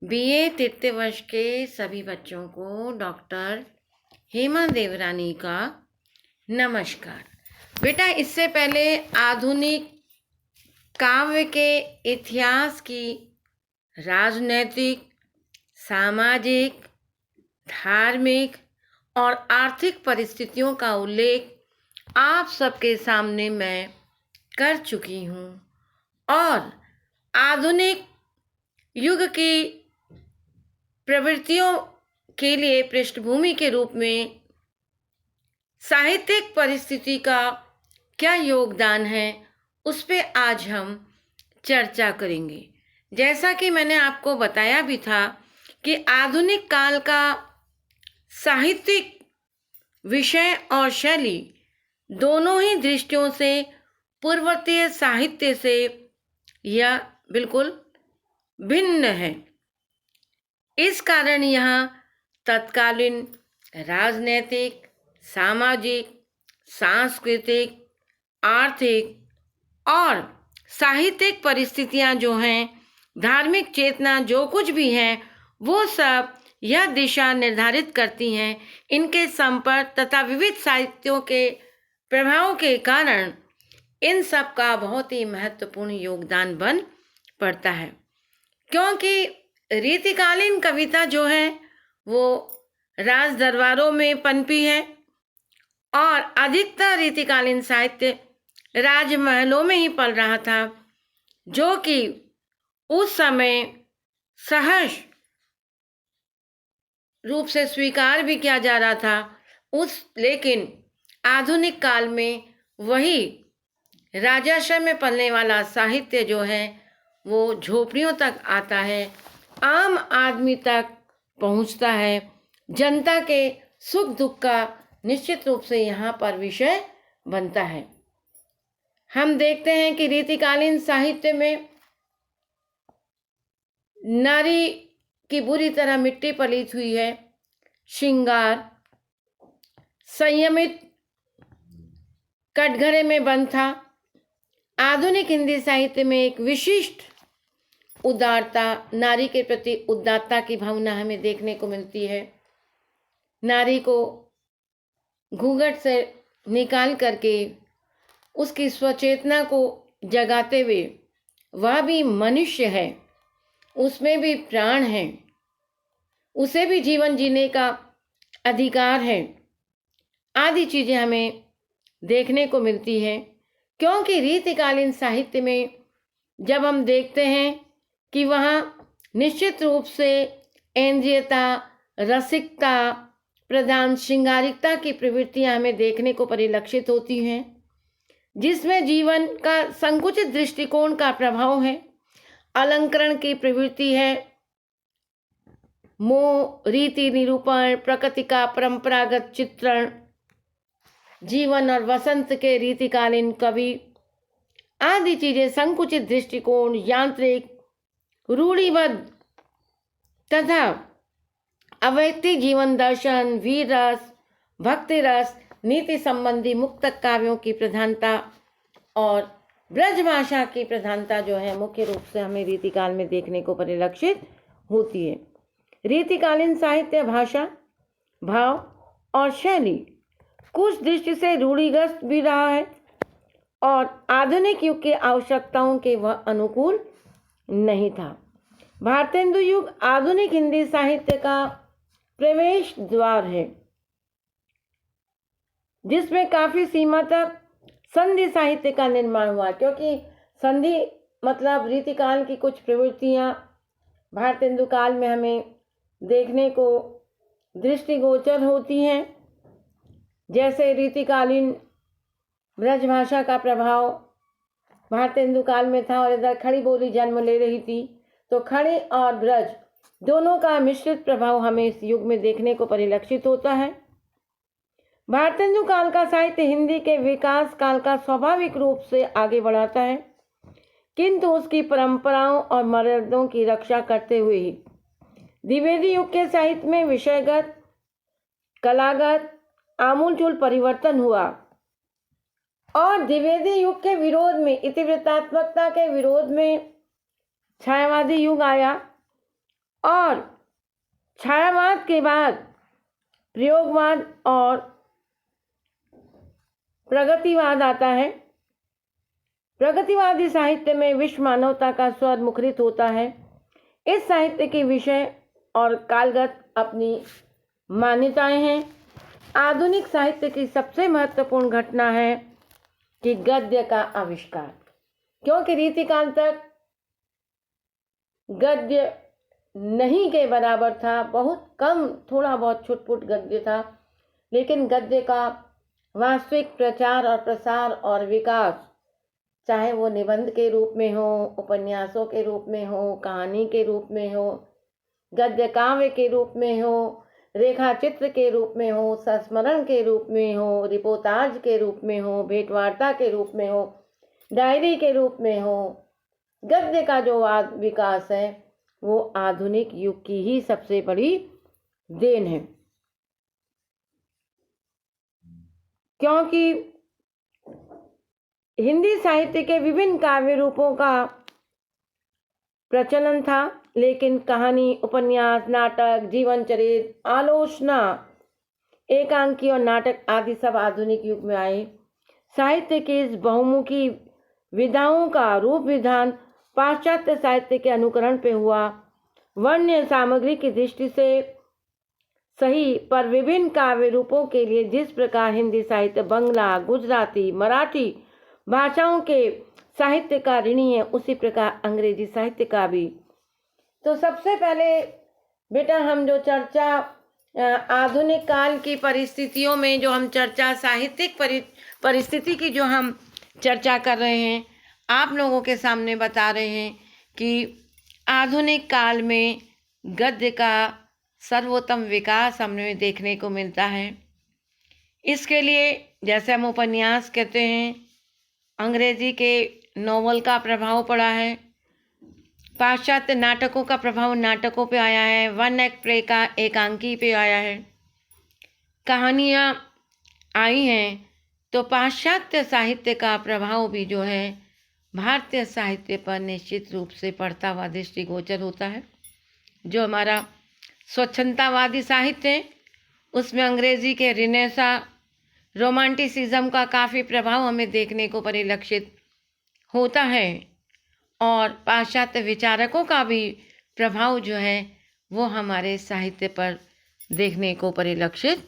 BA तृतीय वर्ष के सभी बच्चों को डॉक्टर हेमा देवरानी का नमस्कार। बेटा, इससे पहले आधुनिक काव्य के इतिहास की राजनैतिक, सामाजिक, धार्मिक और आर्थिक परिस्थितियों का उल्लेख आप सबके सामने मैं कर चुकी हूँ और आधुनिक युग की प्रवृत्तियों के लिए पृष्ठभूमि के रूप में साहित्यिक परिस्थिति का क्या योगदान है, उस पे आज हम चर्चा करेंगे। जैसा कि मैंने आपको बताया भी था कि आधुनिक काल का साहित्यिक विषय और शैली दोनों ही दृष्टियों से पूर्ववर्तीय साहित्य से यह बिल्कुल भिन्न है। इस कारण यहाँ तत्कालीन राजनैतिक, सामाजिक, सांस्कृतिक, आर्थिक और साहित्यिक परिस्थितियाँ जो हैं, धार्मिक चेतना जो कुछ भी है, वो सब यह दिशा निर्धारित करती हैं। इनके संपर्क तथा विविध साहित्यों के प्रभाव के कारण इन सब का बहुत ही महत्वपूर्ण योगदान बन पड़ता है, क्योंकि रीतिकालीन कविता जो है वो राज दरबारों में पनपी है और अधिकतर रीतिकालीन साहित्य राजमहलों में ही पल रहा था, जो कि उस समय सहज रूप से स्वीकार भी किया जा रहा था। लेकिन आधुनिक काल में वही राजाश्रय में पलने वाला साहित्य जो है वो झोपड़ियों तक आता है, आम आदमी तक पहुंचता है। जनता के सुख दुख का निश्चित रूप से यहाँ पर विषय बनता है। हम देखते हैं कि रीतिकालीन साहित्य में नारी की बुरी तरह मिट्टी पलीत हुई है, श्रृंगार संयमित कटघरे में बंद था। आधुनिक हिंदी साहित्य में एक विशिष्ट उदारता, नारी के प्रति उदारता की भावना हमें देखने को मिलती है। नारी को घूंघट से निकाल करके उसकी स्वचेतना को जगाते हुए वह भी मनुष्य है, उसमें भी प्राण है, उसे भी जीवन जीने का अधिकार है, आदि चीज़ें हमें देखने को मिलती है। क्योंकि रीतिकालीन साहित्य में जब हम देखते हैं कि वहाँ निश्चित रूप से इंद्रियता, रसिकता प्रधान श्रृंगारिकता की प्रवृत्तियाँ हमें देखने को परिलक्षित होती हैं, जिसमें जीवन का संकुचित दृष्टिकोण का प्रभाव है, अलंकरण की प्रवृत्ति है, मोह, रीति निरूपण, प्रकृति का परंपरागत चित्रण, जीवन और वसंत के रीतिकालीन कवि आदि चीजें संकुचित दृष्टिकोण, यांत्रिक, रूढ़िबद्ध तथा अवैयक्तिक जीवन दर्शन, वीर रस, भक्ति रस, नीति संबंधी मुक्त काव्यों की प्रधानता और ब्रजभाषा की प्रधानता जो है मुख्य रूप से हमें रीतिकाल में देखने को परिलक्षित होती है। रीतिकालीन साहित्य भाषा, भाव और शैली कुछ दृष्टि से रूढ़िग्रस्त भी रहा है और आधुनिक युग की आवश्यकताओं के वह अनुकूल नहीं था। भारतेंदु युग आधुनिक हिंदी साहित्य का प्रवेश द्वार है, जिसमें काफी सीमा तक संधि साहित्य का निर्माण हुआ, क्योंकि संधि मतलब रीतिकाल की कुछ प्रवृत्तियां भारतेंदु काल में हमें देखने को दृष्टिगोचर होती हैं। जैसे रीतिकालीन ब्रजभाषा का प्रभाव भारतेंदु काल में था और इधर खड़ी बोली जन्म ले रही थी, तो खड़ी और ब्रज दोनों का मिश्रित प्रभाव हमें इस युग में देखने को परिलक्षित होता है। भारतेंदु काल का साहित्य हिंदी के विकास काल का स्वाभाविक रूप से आगे बढ़ाता है, किंतु उसकी परंपराओं और मर्यादाओं की रक्षा करते हुए ही द्विवेदी युग के साहित्य में विषयगत, कलागत आमूलचूल परिवर्तन हुआ और द्विवेदी युग के विरोध में, इतिवृत्तात्मकता के विरोध में छायावादी युग आया और छायावाद के बाद प्रयोगवाद और प्रगतिवाद आता है। प्रगतिवादी साहित्य में विश्व मानवता का स्वर मुखरित होता है। इस साहित्य के विषय और कालगत अपनी मान्यताएं हैं। आधुनिक साहित्य की सबसे महत्वपूर्ण घटना है कि गद्य का आविष्कार, क्योंकि रीतिकाल तक गद्य नहीं के बराबर था, बहुत कम, थोड़ा बहुत छुटपुट गद्य था। लेकिन गद्य का वास्तविक प्रचार और प्रसार और विकास, चाहे वो निबंध के रूप में हो, उपन्यासों के रूप में हो, कहानी के रूप में हो, गद्य काव्य के रूप में हो, रेखा चित्र के रूप में हो, संस्मरण के रूप में हो, रिपोर्टाज के रूप में हो, भेंटवार्ता के रूप में हो, डायरी के रूप में हो, गद्य का जो विकास है वो आधुनिक युग की ही सबसे बड़ी देन है। क्योंकि हिंदी साहित्य के विभिन्न काव्य रूपों का प्रचलन था, लेकिन कहानी, उपन्यास, नाटक, जीवन चरित्र, आलोचना, एकांकी और नाटक आदि सब आधुनिक युग में आए। साहित्य के इस बहुमुखी विधाओं का रूप विधान पाश्चात्य साहित्य के अनुकरण पे हुआ। वन्य सामग्री की दृष्टि से सही, पर विभिन्न काव्य रूपों के लिए जिस प्रकार हिंदी साहित्य बंगला, गुजराती, मराठी भाषाओं के साहित्य का ऋणी है, उसी प्रकार अंग्रेजी साहित्य का भी। तो सबसे पहले बेटा हम जो चर्चा आधुनिक काल की परिस्थितियों में जो हम चर्चा साहित्यिक परिस्थिति की जो हम चर्चा कर रहे हैं, आप लोगों के सामने बता रहे हैं कि आधुनिक काल में गद्य का सर्वोत्तम विकास हमें देखने को मिलता है। इसके लिए जैसे हम उपन्यास कहते हैं, अंग्रेजी के नॉवल का प्रभाव पड़ा है, पाश्चात्य नाटकों का प्रभाव नाटकों पे आया है, वन एक्ट प्ले का एकांकी पे आया है, कहानियाँ आई हैं। तो पाश्चात्य साहित्य का प्रभाव भी जो है भारतीय साहित्य पर निश्चित रूप से पड़ता हुआ दृष्टिगोचर होता है। जो हमारा स्वच्छंदतावादी साहित्य है, उसमें अंग्रेजी के रिनेसा, रोमांटिसिज्म का काफ़ी प्रभाव हमें देखने को परिलक्षित होता है, और पाश्चात्य विचारकों का भी प्रभाव जो है वो हमारे साहित्य पर देखने को परिलक्षित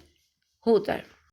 होता है।